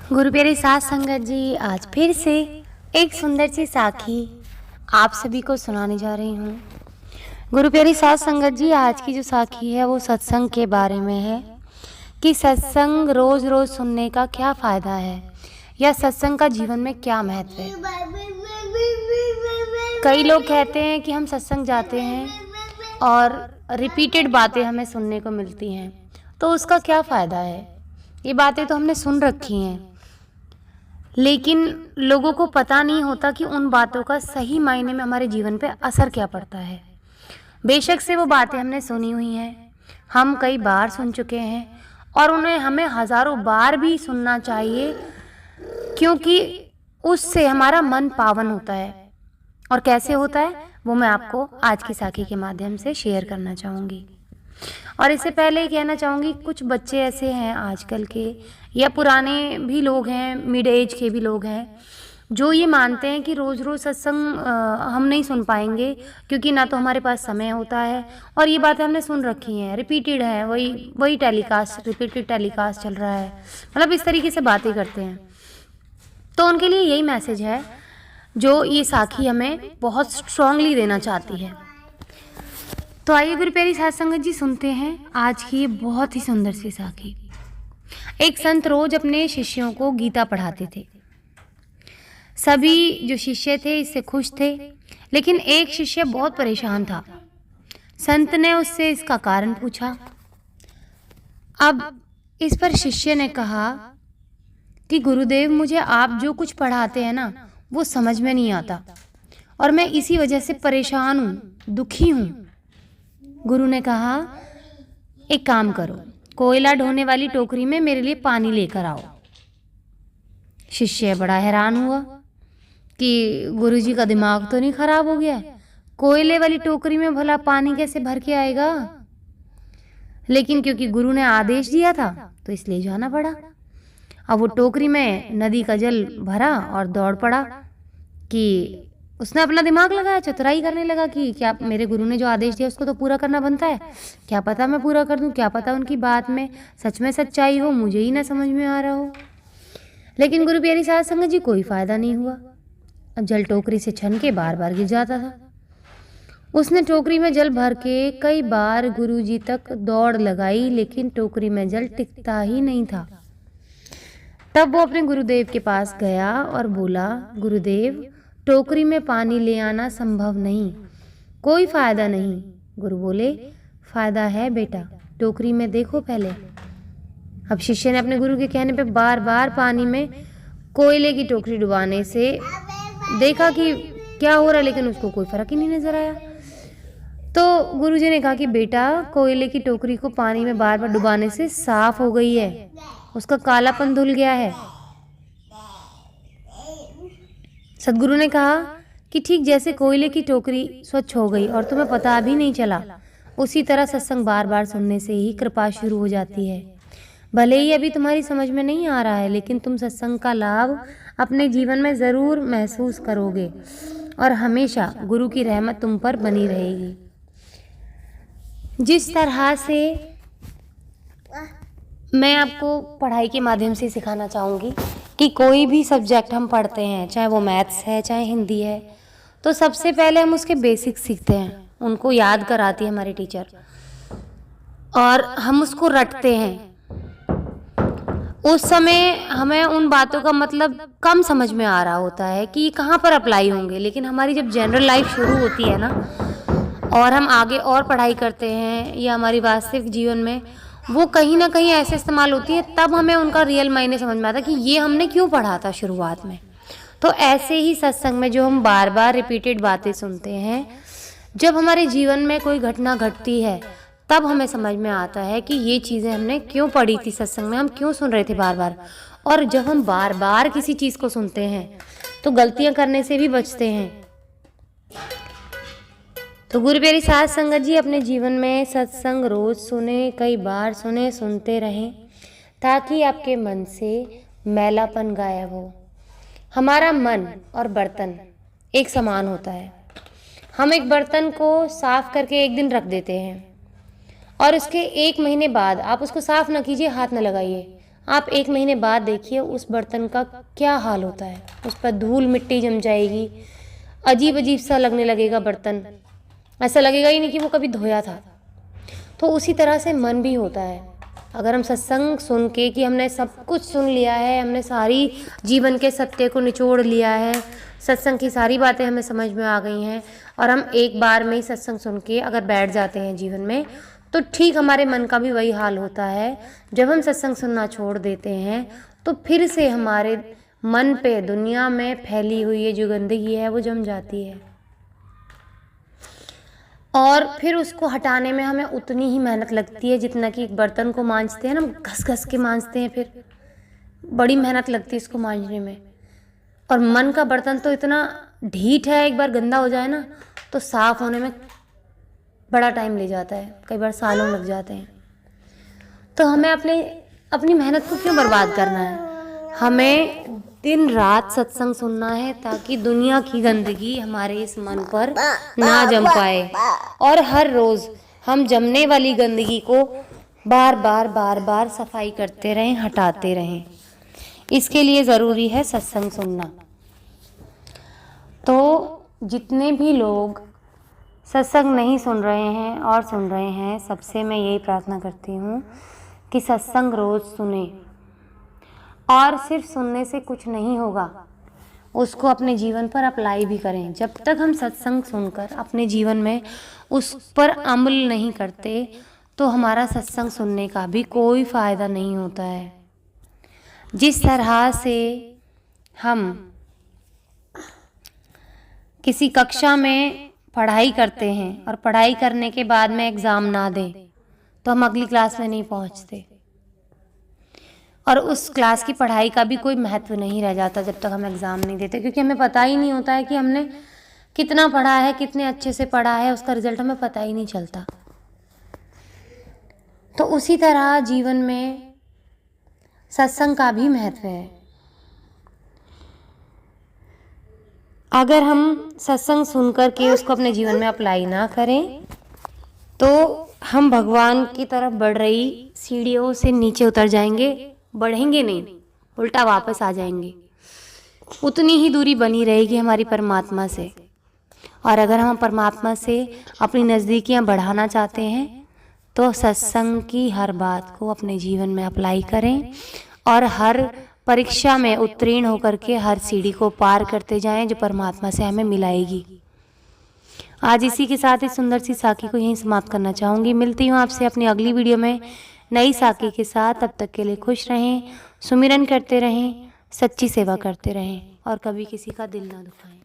गुरु प्यारे साथ संगत जी, आज फिर से एक सुंदर सी साखी आप सभी को सुनाने जा रही हूँ। गुरु प्यारी साथ संगत जी, आज की जो साखी है वो सत्संग के बारे में है कि सत्संग रोज रोज सुनने का क्या फ़ायदा है या सत्संग का जीवन में क्या महत्व है। कई लोग कहते हैं कि हम सत्संग जाते हैं और रिपीटेड बातें हमें सुनने को मिलती हैं, तो उसका क्या फ़ायदा है। ये बातें तो हमने सुन रखी हैं, लेकिन लोगों को पता नहीं होता कि उन बातों का सही मायने में हमारे जीवन पे असर क्या पड़ता है। बेशक से वो बातें हमने सुनी हुई हैं, हम कई बार सुन चुके हैं और उन्हें हमें हज़ारों बार भी सुनना चाहिए, क्योंकि उससे हमारा मन पावन होता है। और कैसे होता है वो मैं आपको आज की साखी के माध्यम से शेयर करना चाहूँगी। और इससे पहले ही कहना चाहूँगी, कुछ बच्चे ऐसे हैं आजकल के या पुराने भी लोग हैं, मिड एज के भी लोग हैं, जो ये मानते हैं कि रोज़ रोज़ सत्संग हम नहीं सुन पाएंगे क्योंकि ना तो हमारे पास समय होता है। और ये बातें हमने सुन रखी हैं, रिपीटेड है, वही टेलीकास्ट, रिपीटेड टेलीकास्ट चल रहा है, मतलब इस तरीके से बातें करते हैं। तो उनके लिए यही मैसेज है जो ये साखी हमें बहुत स्ट्रांगली देना चाहती है। तो आइए गुरु प्यारी साथ संगत जी, सुनते हैं आज की ये बहुत ही सुंदर सी साखी। एक संत रोज अपने शिष्यों को गीता पढ़ाते थे। सभी जो शिष्य थे इससे खुश थे, लेकिन एक शिष्य बहुत परेशान था। संत ने उससे इसका कारण पूछा। अब इस पर शिष्य ने कहा कि गुरुदेव, मुझे आप जो कुछ पढ़ाते हैं ना वो समझ में नहीं आता और मैं इसी वजह से परेशान हूँ, दुखी हूँ। गुरु ने कहा, एक काम करो, कोयला ढोने वाली टोकरी में मेरे लिए पानी लेकर आओ। शिष्य बड़ा हैरान हुआ कि गुरुजी का दिमाग तो नहीं खराब हो गया, कोयले वाली टोकरी में भला पानी कैसे भर के आएगा। लेकिन क्योंकि गुरु ने आदेश दिया था तो इसलिए जाना पड़ा। अब वो टोकरी में नदी का जल भरा और दौड़ पड़ा कि उसने अपना दिमाग लगाया, चतुराई करने लगा कि क्या मेरे गुरु ने जो आदेश दिया उसको तो पूरा करना बनता है, क्या पता मैं पूरा कर दूं, क्या पता उनकी बात में सच्चाई हो, मुझे ही ना समझ में आ रहा हो। लेकिन गुरु प्यारी साध संगत जी, कोई फ़ायदा नहीं हुआ। जल टोकरी से छन के बार बार गिर जाता था। उसने टोकरी में जल भर के कई बार गुरु जी तक दौड़ लगाई, लेकिन टोकरी में जल टिकता ही नहीं था। तब वो अपने गुरुदेव के पास गया और बोला, गुरुदेव, टोकरी में पानी ले आना संभव नहीं, कोई फ़ायदा नहीं। गुरु बोले, फ़ायदा है बेटा, टोकरी में देखो पहले। अब शिष्य ने अपने गुरु के कहने पे बार बार पानी में कोयले की टोकरी डुबाने से देखा कि क्या हो रहा है, लेकिन उसको कोई फ़र्क ही नहीं नज़र आया। तो गुरुजी ने कहा कि बेटा, कोयले की टोकरी को पानी में बार बार डुबाने से साफ हो गई है, उसका कालापन धुल गया है। सदगुरु ने कहा कि ठीक जैसे कोयले की टोकरी स्वच्छ हो गई और तुम्हें पता भी नहीं चला, उसी तरह सत्संग बार बार सुनने से ही कृपा शुरू हो जाती है। भले ही अभी तुम्हारी समझ में नहीं आ रहा है, लेकिन तुम सत्संग का लाभ अपने जीवन में ज़रूर महसूस करोगे और हमेशा गुरु की रहमत तुम पर बनी रहेगी। जिस तरह से मैं आपको पढ़ाई के माध्यम से सिखाना चाहूँगी कि कोई भी सब्जेक्ट हम पढ़ते हैं, चाहे वो मैथ्स है चाहे हिंदी है, तो सबसे पहले हम उसके बेसिक्स सीखते हैं, उनको याद कराती है हमारी टीचर, और हम उसको रटते हैं। उस समय हमें उन बातों का मतलब कम समझ में आ रहा होता है कि ये कहाँ पर अप्लाई होंगे, लेकिन हमारी जब जनरल लाइफ शुरू होती है ना और हम आगे और पढ़ाई करते हैं या हमारी वास्तविक जीवन में वो कहीं ना कहीं ऐसे इस्तेमाल होती है, तब हमें उनका रियल मायने समझ में आता कि ये हमने क्यों पढ़ा था शुरुआत में। तो ऐसे ही सत्संग में जो हम बार बार रिपीटेड बातें सुनते हैं, जब हमारे जीवन में कोई घटना घटती है तब हमें समझ में आता है कि ये चीज़ें हमने क्यों पढ़ी थी सत्संग में, हम क्यों सुन रहे थे बार बार। और जब हम बार बार किसी चीज़ को सुनते हैं तो गलतियाँ करने से भी बचते हैं। तो गुरु प्यारी साध संगत जी, अपने जीवन में सत्संग रोज सुने, कई बार सुने, सुनते रहें, ताकि आपके मन से मैलापन गायब हो। हमारा मन और बर्तन एक समान होता है। हम एक बर्तन को साफ करके एक दिन रख देते हैं और उसके 1 महीने बाद आप उसको साफ ना कीजिए, हाथ ना लगाइए, आप 1 महीने बाद देखिए उस बर्तन का क्या हाल होता है। उस पर धूल मिट्टी जम जाएगी, अजीब अजीब सा लगने लगेगा बर्तन, ऐसा लगेगा ही नहीं कि वो कभी धोया था। तो उसी तरह से मन भी होता है। अगर हम सत्संग सुन के कि हमने सब कुछ सुन लिया है, हमने सारी जीवन के सत्य को निचोड़ लिया है, सत्संग की सारी बातें हमें समझ में आ गई हैं, और हम एक बार में ही सत्संग सुन के अगर बैठ जाते हैं जीवन में, तो ठीक हमारे मन का भी वही हाल होता है। जब हम सत्संग सुनना छोड़ देते हैं तो फिर से हमारे मन पे दुनिया में फैली हुई ये जो गंदगी है वो जम जाती है, और फिर उसको हटाने में हमें उतनी ही मेहनत लगती है जितना कि एक बर्तन को मांजते हैं ना, घस घस के मांजते हैं, फिर बड़ी मेहनत लगती है इसको मांजने में। और मन का बर्तन तो इतना ढीठ है, एक बार गंदा हो जाए ना तो साफ होने में बड़ा टाइम ले जाता है, कई बार सालों लग जाते हैं। तो हमें अपनी मेहनत को क्यों बर्बाद करना है? हमें दिन रात सत्संग सुनना है ताकि दुनिया की गंदगी हमारे इस मन पर ना जम पाए, और हर रोज़ हम जमने वाली गंदगी को बार बार सफाई करते रहें, हटाते रहें। इसके लिए ज़रूरी है सत्संग सुनना। तो जितने भी लोग सत्संग नहीं सुन रहे हैं और सुन रहे हैं, सबसे मैं यही प्रार्थना करती हूँ कि सत्संग रोज़ सुने, और सिर्फ सुनने से कुछ नहीं होगा, उसको अपने जीवन पर अप्लाई भी करें। जब तक हम सत्संग सुनकर अपने जीवन में उस पर अमल नहीं करते तो हमारा सत्संग सुनने का भी कोई फ़ायदा नहीं होता है। जिस तरह से हम किसी कक्षा में पढ़ाई करते हैं और पढ़ाई करने के बाद में एग्ज़ाम ना दें तो हम अगली क्लास में नहीं पहुंचते, और उस क्लास की पढ़ाई का भी कोई महत्व नहीं रह जाता जब तक हम एग्ज़ाम नहीं देते, क्योंकि हमें पता ही नहीं होता है कि हमने कितना पढ़ा है, कितने अच्छे से पढ़ा है, उसका रिजल्ट हमें पता ही नहीं चलता। तो उसी तरह जीवन में सत्संग का भी महत्व है। अगर हम सत्संग सुनकर के उसको अपने जीवन में अप्लाई ना करें तो हम भगवान की तरफ बढ़ रही सीढ़ियों से नीचे उतर जाएंगे, बढ़ेंगे नहीं, उल्टा वापस आ जाएंगे। उतनी ही दूरी बनी रहेगी हमारी परमात्मा से। और अगर हम परमात्मा से अपनी नज़दीकियाँ बढ़ाना चाहते हैं तो सत्संग की हर बात को अपने जीवन में अप्लाई करें, और हर परीक्षा में उत्तीर्ण होकर के हर सीढ़ी को पार करते जाएं जो परमात्मा से हमें मिलाएगी। आज इसी के साथ इस सुंदर सी साखी को यहीं समाप्त करना चाहूँगी। मिलती हूँ आपसे अपनी अगली वीडियो में नई साखी के साथ। तब तक के लिए खुश रहें, सुमिरन करते रहें, सच्ची सेवा करते रहें, और कभी किसी का दिल ना दुखाएं।